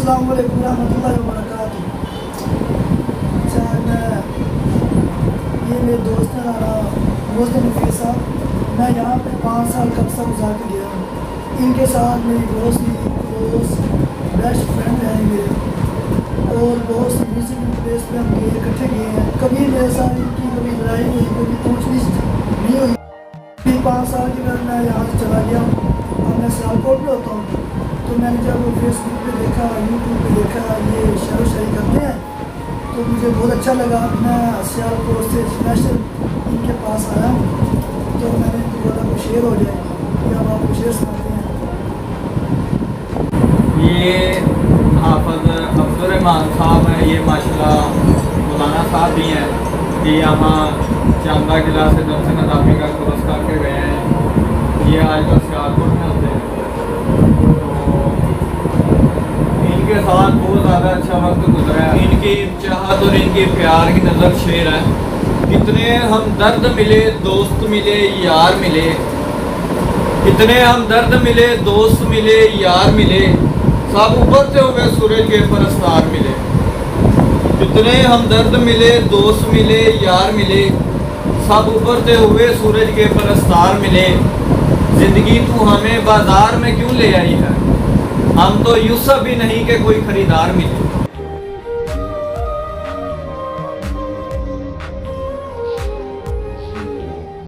अस्सलाम वालेकुम रहमतुल्लाहि व बरकातुहू। अच्छा, ये मेरे दोस्त हैं मुस्तफ़ा साहब। मैं यहाँ पे 5 साल का अरसा गुजार के गया हूँ। इनके साथ मेरी दोस्त बेस्ट फ्रेंड है मेरे, और बहुत सी म्यूजिक प्लेस पे हम गए, इकट्ठे गए हैं। कभी मेरे साथ इनकी कभी लड़ाई हुई, कभी पूछताछ नहीं हुई। 5 साल के बाद मैं यहाँ से चला गया हूँ। अब मैं सियालकोट में होता हूँ, तो मैंने जब फेसबुक पे देखा, यूट्यूब पे देखा ये शेरो शायरी करते हैं, तो मुझे बहुत अच्छा लगा। मैं सियालकोट से स्पेशल इनके पास आया हूँ, तो मैंने इनको बोला कुछ शेर हो जाए, या आप आपको शेर सुनाते हैं। ये हाफ़िज़ अब्दुल रहमान साहब हैं, ये माशाल्लाह मौलाना साहब भी हैं, ये यहाँ चांदा जिला से दर्स नज़ामी का कोर्स करके गए हैं। ये आजकल सियालकोट में होते हैं, तो इनके साथ बहुत ज़्यादा अच्छा वक्त गुजरा है। इनकी चाहत और इनके प्यार की नज़र शेर है। कितने हम दर्द मिले, दोस्त मिले, यार मिले, कितने हम दर्द मिले, दोस्त मिले, यार मिले, सब उभरते हुए सूरज के परस्तार मिले। कितने हम दर्द मिले, दोस्त मिले, यार मिले, सब उभरते हुए सूरज के परस्तार मिले। जिंदगी तू हमें बाजार में क्यों ले आई है, हम तो यूसुफ भी नहीं कि कोई खरीदार मिले।